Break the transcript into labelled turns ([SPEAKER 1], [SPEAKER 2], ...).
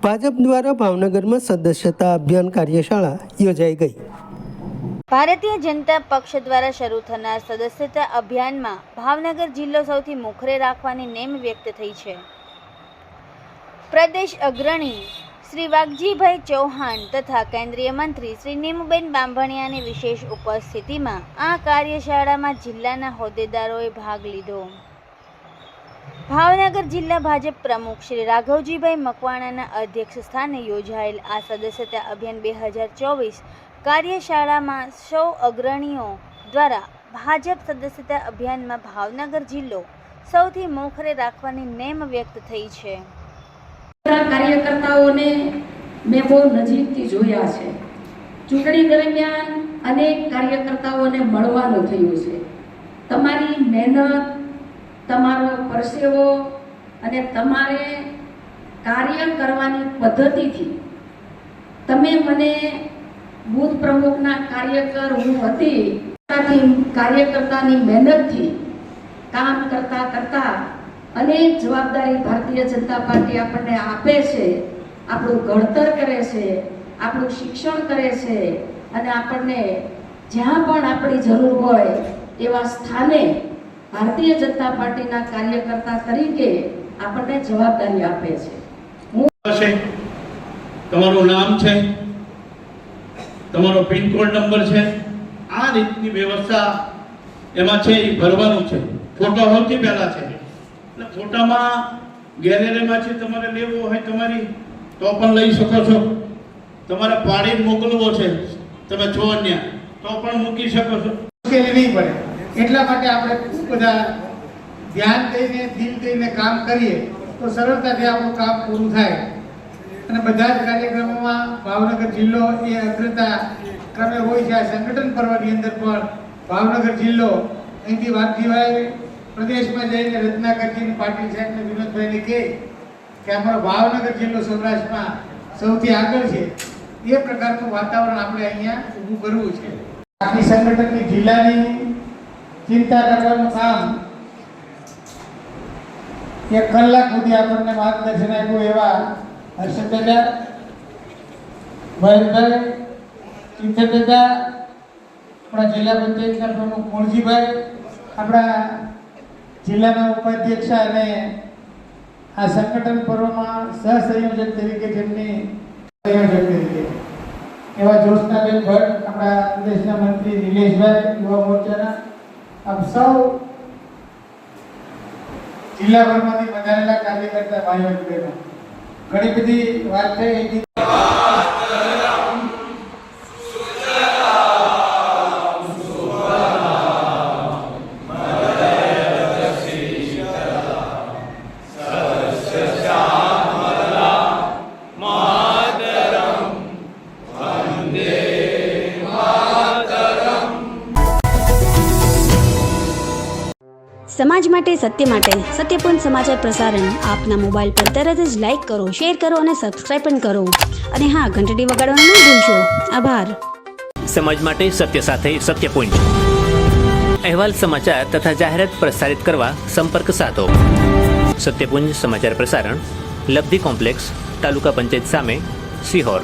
[SPEAKER 1] ભાજપ દ્વારા ભાવનગરમાં સદસ્યતા અભિયાન કાર્યશાળા યોજાઈ ગઈ।
[SPEAKER 2] ભારતીય જનતા પક્ષ દ્વારા શરૂ થનાર સદસ્યતા અભિયાનમાં ભાવનગર જિલ્લો સૌથી મોખરે રાખવાની નેમ વ્યક્ત થઈ છે। પ્રદેશ અગ્રણી શ્રી વાઘજીભાઈ ચૌહાણ તથા કેન્દ્રીય મંત્રી શ્રી નીમુબેન બાંભણિયાની વિશેષ ઉપસ્થિતિમાં આ કાર્યશાળામાં જિલ્લાના હોદ્દેદારોએ ભાગ લીધો। ભાવનગર જિલ્લા ભાજપ પ્રમુખ શ્રી રાઘવજીભાઈ મકવાણાના અધ્યક્ષ સ્થાને યોજાયેલ આ સદસ્યતા અભિયાન 2024 કાર્યશાળામાં સૌ અગ્રણીઓ દ્વારા ભાજપ સદસ્યતા અભિયાનમાં ભાવનગર જિલ્લો સૌથી મોખરે રાખવાની નેમ વ્યક્ત થઈ છે।
[SPEAKER 3] કાર્યકર્તાઓને મેં બહુ નજીકથી જોયા છે। ચૂંટણી દરમિયાન અનેક કાર્યકર્તાઓને મળવાનું થયું છે। તમારી મહેનત, તમારો પરસેવો અને તમારે કાર્ય કરવાની પદ્ધતિથી તમે મને બૂથ પ્રમુખના કાર્યકર હું હતી કાર્યકર્તાની મહેનતથી કામ કરતા કરતા અનેક જવાબદારી ભારતીય જનતા પાર્ટી આપણને આપે છે, આપણું ઘડતર કરે છે, આપણું શિક્ષણ કરે છે અને આપણને જ્યાં પણ આપણી જરૂર હોય એવા સ્થાને ભારતીય જનતા પાર્ટીના કાર્યકર્તા તરીકે આપણને જવાબદારી આપે છે।
[SPEAKER 4] તમારું નામ છે, તમારો પિનકોડ નંબર છે, આ રીતની વ્યવસ્થા એમાં છે એ ભરવાનું છે। ફોટો સૌથી પહેલા છે એટલે ફોટામાં ગેલેરીમાંથી તમારે લેવો હોય તમારી તો પણ લઈ શકો છો, તમારે પાડી મોકલવો છે તમે છો અન્ય તો પણ મૂકી શકો છો,
[SPEAKER 5] મુશ્કેલી નહીં પડે। એટલા માટે આપણે ખૂબ બધા ધ્યાન દઈને દિલ દઈને કામ કરીએ તો સરળતાથી આપણું કામ પૂરું થાય અને બધા જ કાર્યક્રમોમાં ભાવનગર જિલ્લો એ અગ્રતા ક્રમે હોય છે। આ સંગઠન પર્વની અંદર પણ ભાવનગર જિલ્લો અહીંથી વાઘજીભાઈ પ્રદેશમાં જઈને રત્નાકરજી પાટીલ સાહેબને વિનોદભાઈને કહે કે અમારો ભાવનગર જિલ્લો સૌરાષ્ટ્રમાં સૌથી આગળ છે, એ પ્રકારનું વાતાવરણ આપણે અહીંયા ઊભું કરવું છે। આખી સંગઠનની જિલ્લાની ચિંતા કરવાનું કામ 1 કલાક સુધી આપણને માર્ગદર્શન આપ્યું એવા હર્ષદ દાદા, મહેશભાઈ, ચિંતન દાદા, આપણા જિલ્લા પંચાયતના પ્રમુખ મોરજીભાઈ, આપણા જિલ્લાના ઉપાધ્યક્ષ અને આ સંગઠન પર્વમાં સહસંયોજક તરીકે જેમની સંયોજક તરીકે એવા જ્યોત્સનાબેન ભટ્ટ, આપણા પ્રદેશના મંત્રી નિલેશભાઈ, યુવા મોરચાના આપ સૌ જિલ્લાભરમાંથી વધારેલા કાર્યકર્તા ભાઈઓ બહેનો, ઘણી બધી વાત થઈ।
[SPEAKER 6] સમાજ માટે, સત્ય માટે, સત્યપૂર્ણ સમાચાર પ્રસારણ આપના મોબાઈલ પર તરત જ લાઈક કરો, શેર કરો અને સબસ્ક્રાઇબ પણ કરો અને હા, ઘંટડી વગાડવાનું ન ભૂલશો। આભાર।
[SPEAKER 7] સમાજ માટે સત્ય સાથે સત્યપૂર્ણ અહેવાલ, સમાચાર તથા જાહેરાત પ્રસારિત કરવા સંપર્ક સાધો। સત્યપુંજ સમાચાર પ્રસારણ, લબ્ધિ કોમ્પ્લેક્સ, તાલુકા પંચાયત સામે, સિહોર।